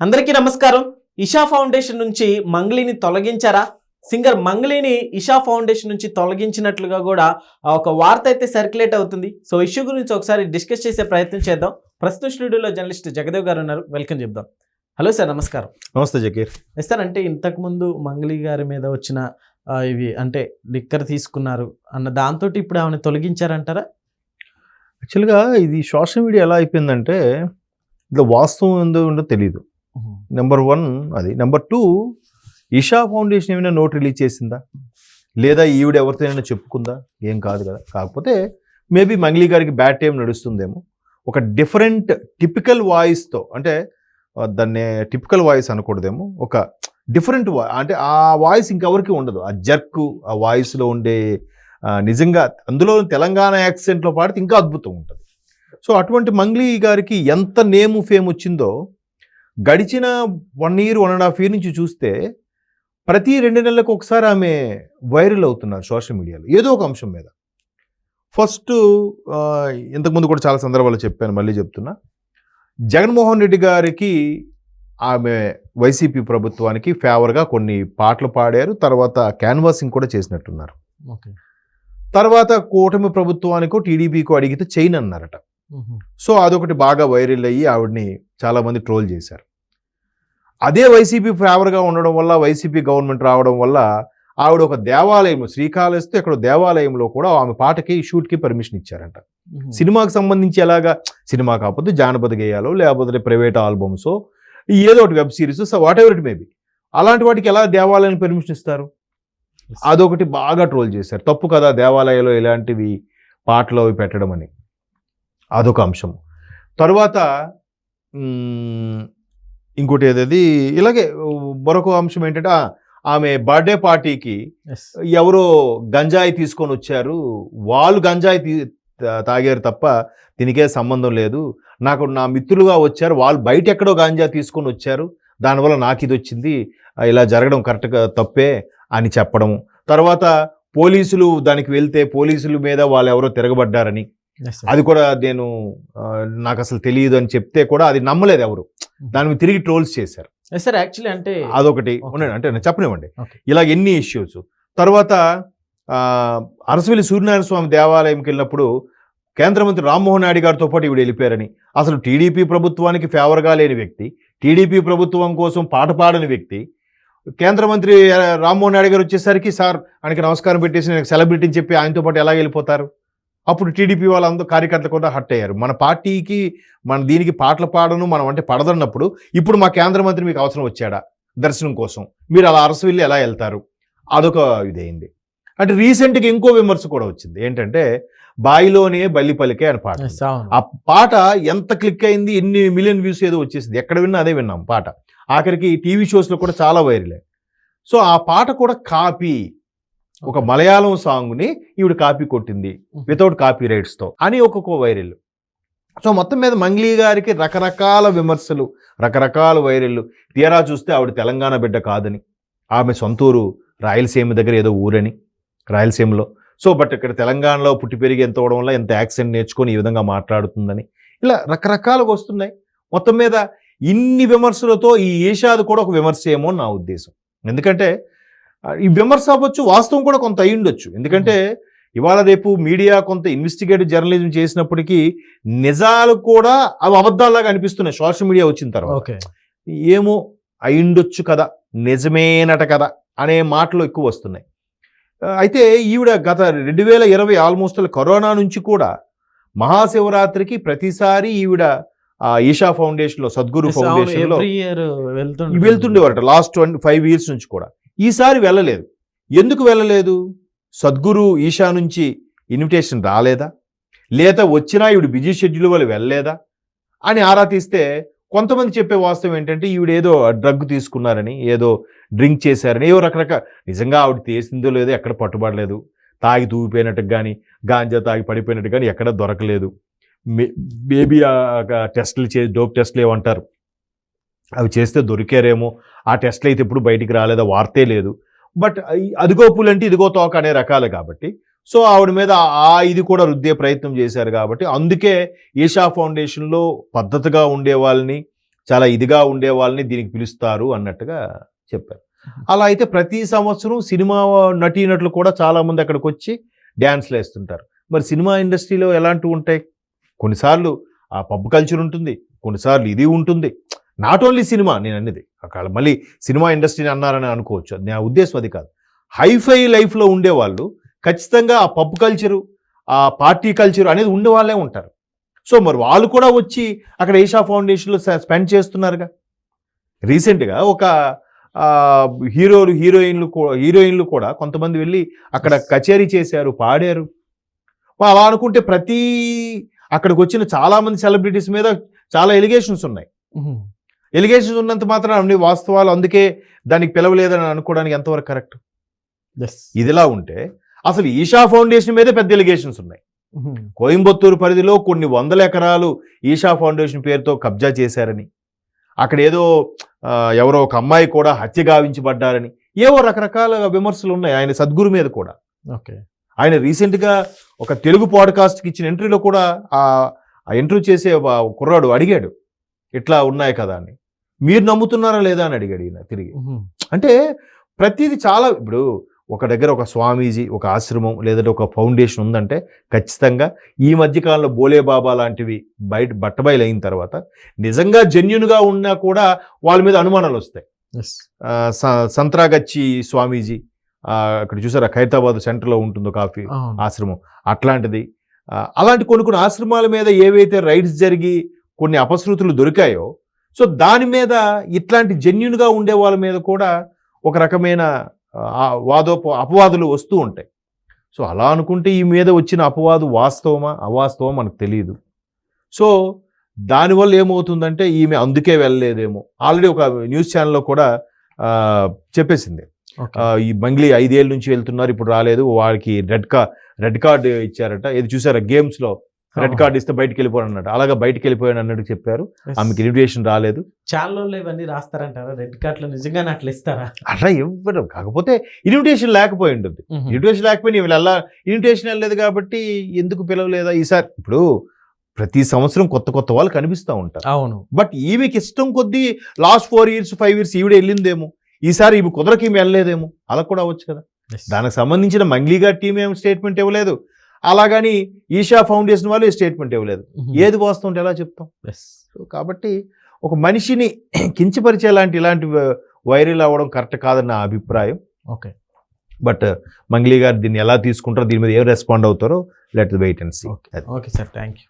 అందరికీ నమస్కారం. ఇషా ఫౌండేషన్ నుంచి మంగ్లీని తొలగించారా? సింగర్ మంగ్లీని ఇషా ఫౌండేషన్ నుంచి తొలగించినట్లుగా కూడా ఒక వార్త అయితే సర్క్యులేట్ అవుతుంది. సో ఇష్యూ గురించి ఒకసారి డిస్కస్ చేసే ప్రయత్నం చేద్దాం. ప్రస్తుత స్టూడియోలో జర్నలిస్ట్ జగదేవ్ గారు ఉన్నారు. వెల్కమ్ చెప్దాం. హలో సార్, నమస్కారం. నమస్తే జకీర్. సార్, అంటే ఇంతకుముందు మంగ్లీ గారి మీద వచ్చిన ఇవి అంటే లిక్కర్ తీసుకున్నారు అన్న దాంతో ఇప్పుడు ఆమెను తొలగించారంటారా? యాక్చువల్గా ఇది సోషల్ మీడియా ఎలా అయిపోయిందంటే ఇందులో వాస్తవం ఉందో తెలియదు. నెంబర్ 1 అది. నెంబర్ 2, ఇషా ఫౌండేషన్ ఏమైనా నోట్ రిలీజ్ చేసిందా, లేదా ఈవిడ ఎవరితో ఏమైనా చెప్పుకుందా? ఏం కాదు కదా. కాకపోతే మేబీ మంగ్లీ గారికి బ్యాడ్ టైం నడుస్తుందేమో. ఒక డిఫరెంట్ టిపికల్ వాయిస్తో, అంటే దాన్ని టిపికల్ వాయిస్ అనకూడదేమో, ఒక డిఫరెంట్ అంటే ఆ వాయిస్ ఇంకెవరికి ఉండదు. ఆ జర్క్, ఆ వాయిస్లో ఉండే నిజంగా అందులో తెలంగాణ యాక్సెంట్లో పాడితే ఇంకా అద్భుతం ఉంటుంది. సో అటువంటి మంగ్లీ గారికి ఎంత నేము ఫేమ్ వచ్చిందో గడిచిన 1 year 1.5 year నుంచి చూస్తే ప్రతి 2 నెలలకు ఒకసారి ఆమె వైరల్ అవుతున్నారు సోషల్ మీడియాలో ఏదో ఒక అంశం మీద. ఫస్ట్ ఇంతకుముందు కూడా చాలా సందర్భాలు చెప్పాను, మళ్ళీ చెప్తున్నా. జగన్మోహన్ రెడ్డి గారికి ఆమె వైసీపీ ప్రభుత్వానికి ఫేవర్గా కొన్ని పాటలు పాడారు. తర్వాత క్యాన్వాసింగ్ కూడా చేసినట్టున్నారు. తర్వాత కూటమి ప్రభుత్వానికో టీడీపీకో అడిగితే చైన్ అన్నారట. సో అదొకటి బాగా వైరల్ అయ్యి ఆవిడని చాలామంది ట్రోల్ చేశారు. అదే వైసీపీ ఫేవర్గా ఉండడం వల్ల, వైసీపీ గవర్నమెంట్ రావడం వల్ల ఆవిడ ఒక దేవాలయం, శ్రీకాళహస్తి ఇక్కడ దేవాలయంలో కూడా ఆమె పాటకి షూట్కి పర్మిషన్ ఇచ్చారంట. సినిమాకి సంబంధించి ఎలాగా, సినిమా కాకపోతే జానపద గేయాలో, లేకపోతే ప్రైవేట్ ఆల్బమ్సో, ఏదో ఒకటి web series, what ever it maybe, అలాంటి వాటికి ఎలా దేవాలయానికి పర్మిషన్ ఇస్తారు? అదొకటి బాగా ట్రోల్ చేశారు. తప్పు కదా దేవాలయాల్లో ఇలాంటివి పాటలు అవి పెట్టడం అని. అదొక అంశం. తర్వాత ఇంకోటి ఏదది, ఇలాగే మరొక అంశం ఏంటంటే ఆమె బర్త్డే పార్టీకి ఎవరో గంజాయి తీసుకొని వచ్చారు, వాళ్ళు గంజాయి తాగారు తప్ప దీనికే సంబంధం లేదు, నాకు నా మిత్రులుగా వచ్చారు, వాళ్ళు బయట ఎక్కడో గంజాయి తీసుకొని వచ్చారు, దానివల్ల నాకు ఇది వచ్చింది, ఇలా జరగడం కరెక్ట్గా తప్పే అని చెప్పడం. తర్వాత పోలీసులు దానికి వెళ్తే పోలీసుల మీద వాళ్ళు ఎవరో తిరగబడ్డారని, అది కూడా నాకు అసలు తెలియదు అని చెప్తే కూడా అది నమ్మలేదు ఎవరు, దాని తిరిగి ట్రోల్స్ చేశారు. అంటే అదొకటి ఉండండి, అంటే నేను చెప్పనివ్వండి. ఇలా ఎన్ని ఇష్యూస్. తర్వాత అరసవెల్లి సూర్యనారాయణ స్వామి దేవాలయంకి వెళ్ళినప్పుడు కేంద్ర మంత్రి రామ్మోహన్ నాయుడు గారితో పాటు ఈవిడ వెళ్ళిపోయారని, అసలు టీడీపీ ప్రభుత్వానికి ఫేవర్గా లేని వ్యక్తి, టీడీపీ ప్రభుత్వం కోసం పాట పాడని వ్యక్తి, కేంద్ర మంత్రి రామ్మోహన్ నాయుడు గారు వచ్చేసరికి సార్ ఆయనకి నమస్కారం పెట్టేసి నేను సెలబ్రిటీని చెప్పి ఆయనతో పాటు ఎలా వెళ్ళిపోతారు? అప్పుడు టీడీపీ వాళ్ళందరూ కార్యకర్తలు కూడా హట్ అయ్యారు. మన పార్టీకి మన దీనికి పాటలు పాడను మనం అంటే పడదన్నప్పుడు ఇప్పుడు మా కేంద్ర మంత్రి మీకు అవసరం వచ్చాడా దర్శనం కోసం, మీరు అలా అరసవెల్లి ఎలా వెళ్తారు? అదొక ఇదైంది. అంటే రీసెంట్గా ఇంకో విమర్శ కూడా వచ్చింది. ఏంటంటే బాయిలోనే బల్లి పలికే అని పాట. ఆ పాట ఎంత క్లిక్ అయింది, ఎన్ని మిలియన్ వ్యూస్ ఏదో వచ్చేసింది, ఎక్కడ విన్నా అదే విన్నాం పాట. ఆఖరికి టీవీ షోస్లో కూడా చాలా వైరల్. సో ఆ పాట కూడా కాపీ, ఒక మలయాళం సాంగ్ని ఈవిడ కాపీ కొట్టింది వితౌట్ కాపీ రైట్స్తో అని ఒక్కొక్క వైరల్. సో మొత్తం మీద మంగ్లీ గారికి రకరకాల విమర్శలు, రకరకాల వైరల్. తీరా చూస్తే ఆవిడ తెలంగాణ బిడ్డ కాదని, ఆమె సొంతూరు రాయలసీమ దగ్గర ఏదో ఊరని, రాయలసీమలో. సో బట్ ఇక్కడ తెలంగాణలో పుట్టి పెరిగి ఎంత అవడం వల్ల ఎంత యాక్సెంట్ నేర్చుకొని ఈ విధంగా మాట్లాడుతుందని, ఇలా రకరకాలుగా వస్తున్నాయి. మొత్తం మీద ఇన్ని విమర్శలతో ఈ ఏషాది కూడా ఒక విమర్శ ఏమో నా ఉద్దేశం. ఎందుకంటే ఈ విమర్శ అవ్వచ్చు, వాస్తవం కూడా కొంత అయి ఉండొచ్చు. ఎందుకంటే ఇవాళ రేపు మీడియా కొంత ఇన్వెస్టిగేటివ్ జర్నలిజం చేసినప్పటికీ నిజాలు కూడా అవి అబద్ధాల్లాగా అనిపిస్తున్నాయి సోషల్ మీడియా వచ్చిన తర్వాత. ఏమో అయి ఉండొచ్చు కదా, నిజమేనట కదా అనే మాటలు ఎక్కువ వస్తున్నాయి. అయితే ఈవిడ గత 2020 ఆల్మోస్ట్ కరోనా నుంచి కూడా మహాశివరాత్రికి ప్రతిసారి ఈవిడ ఈషా ఫౌండేషన్లో, సద్గురు ఫౌండేషన్లో వెళ్తుండేవారట లాస్ట్ 5 years నుంచి కూడా. ఈసారి వెళ్ళలేదు. ఎందుకు వెళ్ళలేదు? సద్గురు ఈషా నుంచి ఇన్విటేషన్ రాలేదా, లేదా వచ్చినా ఈవిడ బిజీ షెడ్యూల్ వల్ల వెళ్ళలేదా అని ఆరా తీస్తే కొంతమంది చెప్పే వాస్తవం ఏంటంటే ఈవిడ ఏదో డ్రగ్ తీసుకున్నారని, ఏదో డ్రింక్ చేశారని, ఏవో రకరకాల. నిజంగా ఆవిడ తీసిందో లేదో ఎక్కడ పట్టుబడలేదు. తాగి తూగిపోయినట్టు కానీ, గాంజా తాగి పడిపోయినట్టు కానీ ఎక్కడ దొరకలేదు. మేబీ టెస్టులు డోప్ టెస్టులు ఏమంటారు అవి చేస్తే దొరికారేమో. ఆ టెస్ట్లు అయితే ఇప్పుడు బయటికి రాలేదా, వార్తే లేదు. బట్ అదిగో పులంటే ఇదిగో తోక అనే రకాలు కాబట్టి సో ఆవిడ మీద ఇది కూడా రుద్దే ప్రయత్నం చేశారు కాబట్టి అందుకే ఈషా ఫౌండేషన్లో పద్ధతిగా ఉండే వాళ్ళని, చాలా ఇదిగా ఉండే వాళ్ళని దీనికి పిలుస్తారు అన్నట్టుగా చెప్పారు. అలా అయితే ప్రతి సంవత్సరం సినిమా నటీనటులు కూడా చాలా మంది అక్కడికి వచ్చి డ్యాన్స్లు వేస్తుంటారు. మరి సినిమా ఇండస్ట్రీలో ఎలాంటివి ఉంటాయి? కొన్నిసార్లు ఆ పబ్ కల్చర్ ఉంటుంది, కొన్నిసార్లు ఇది ఉంటుంది. నాట్ ఓన్లీ సినిమా నేను అనేది, అక్కడ మళ్ళీ సినిమా ఇండస్ట్రీని అన్నారని అనుకోవచ్చు, నా ఉద్దేశం అది కాదు. హైఫై లైఫ్లో ఉండేవాళ్ళు ఖచ్చితంగా ఆ పబ్ కల్చరు, ఆ పార్టీ కల్చర్ అనేది ఉండే వాళ్ళే ఉంటారు. సో మరి వాళ్ళు కూడా వచ్చి అక్కడ ఈషా ఫౌండేషన్లో స్పెండ్ చేస్తున్నారుగా. రీసెంట్గా ఒక హీరోయిన్లు కూడా కొంతమంది వెళ్ళి అక్కడ కచేరీ చేశారు, పాడారు. అలా అనుకుంటే అక్కడికి వచ్చిన చాలా మంది సెలబ్రిటీస్ మీద చాలా ఎలిగేషన్స్ ఉన్నాయి. ఎలిగేషన్స్ ఉన్నంత మాత్రం అన్ని వాస్తవాలు, అందుకే దానికి పిలవలేదని అనుకోవడానికి ఎంతవరకు కరెక్ట్? ఇదిలా ఉంటే అసలు ఈషా ఫౌండేషన్ మీదే పెద్ద ఎలిగేషన్స్ ఉన్నాయి. కోయంబత్తూరు పరిధిలో కొన్ని 100 ఎకరాలు ఈషా ఫౌండేషన్ పేరుతో కబ్జా చేశారని, అక్కడ ఏదో ఎవరో ఒక అమ్మాయి కూడా హత్య గావించబడ్డారని, ఏవో రకరకాల విమర్శలు ఉన్నాయి ఆయన సద్గురు మీద కూడా. ఆయన రీసెంట్గా ఒక తెలుగు పాడ్కాస్ట్కి ఇచ్చిన ఎంట్రీలో కూడా ఆ ఎంట్రీ చేసే కుర్రాడు అడిగాడు, ఇట్లా ఉన్నాయి కదా అని, మీరు నమ్ముతున్నారా లేదా అని అడిగాడు ఈయన తిరిగి. అంటే ప్రతిదీ చాలా, ఇప్పుడు ఒక దగ్గర ఒక స్వామీజీ, ఒక ఆశ్రమం లేదంటే ఒక ఫౌండేషన్ ఉందంటే ఖచ్చితంగా ఈ మధ్యకాలంలో బోలే బాబా లాంటివి బట్టబయలు అయిన తర్వాత నిజంగా జెన్యున్గా ఉన్నా కూడా వాళ్ళ మీద అనుమానాలు వస్తాయి. సంత్రాగచ్చి స్వామీజీ అక్కడ చూసారా, ఖైరతాబాద్ సెంటర్లో ఉంటుంది కాఫీ ఆశ్రమం, అట్లాంటిది. అలాంటి కొన్ని ఆశ్రమాల మీద ఏవైతే రైడ్స్ జరిగి కొన్ని అపశృతులు దొరికాయో, సో దాని మీద ఇట్లాంటి జెన్యున్గా ఉండే వాళ్ళ మీద కూడా ఒక రకమైన అపవాదులు వస్తూ ఉంటాయి. సో అలా అనుకుంటే ఈ మీద వచ్చిన అపవాదు వాస్తవమా అవాస్తవమా మనకు తెలియదు. సో దానివల్ల ఏమవుతుందంటే ఈమె అందుకే వెళ్ళలేదేమో. ఆల్రెడీ ఒక న్యూస్ ఛానల్లో కూడా చెప్పేసింది, ఈ మంగ్లీ 5 ఏళ్ళ నుంచి వెళ్తున్నారు, ఇప్పుడు రాలేదు, వారికి రెడ్ కార్డ్ ఇచ్చారట. ఇది చూసారా, గేమ్స్ లో రెడ్ కార్డ్ ఇస్తే బయటకు వెళ్ళిపోయాను అన్నట్టు, అలాగా బయటకు వెళ్ళిపోయాను అన్నట్టు చెప్పారు. ఆమెకి ఇన్విటేషన్ రాలేదు. ఛానల్లో ఇవన్నీ రాస్తారంటారా? రెడ్ కార్డులు నిజంగానే అట్లా ఇస్తారా? అట్లా ఇవ్వడం, కాకపోతే ఇన్విటేషన్ లేకపోయి ఉంటుంది. ఇన్విటేషన్ లేకపోయినా వీళ్ళ ఇన్విటేషన్ వెళ్ళలేదు కాబట్టి ఎందుకు పిలవలేదా ఈసారి? ఇప్పుడు ప్రతి సంవత్సరం కొత్త వాళ్ళు కనిపిస్తూ ఉంటారు. అవును. బట్ ఈమెకి ఇష్టం కొద్దీ లాస్ట్ 4 years 5 years ఈవిడ వెళ్ళిందేమో, ఈసారి ఈమె కుదరకి ఈమె వెళ్ళలేదేమో, అలా కూడా అవ్వచ్చు కదా. దానికి సంబంధించిన మంగ్లీ గారి టీం ఏం స్టేట్మెంట్ ఇవ్వలేదు, అలాగని ఈషా ఫౌండేషన్ వాళ్ళు స్టేట్మెంట్ ఇవ్వలేదు. ఏది వాస్తవం ఎలా చెప్తాం? కాబట్టి ఒక మనిషిని కించపరిచే ఇలాంటి వైరల్ అవ్వడం కరెక్ట్ కాదని నా అభిప్రాయం. ఓకే, బట్ మంగ్లీ గారు దీన్ని ఎలా తీసుకుంటారో, దీని మీద ఏం రెస్పాండ్ అవుతారో, let's wait and see. Okay sir, thank you.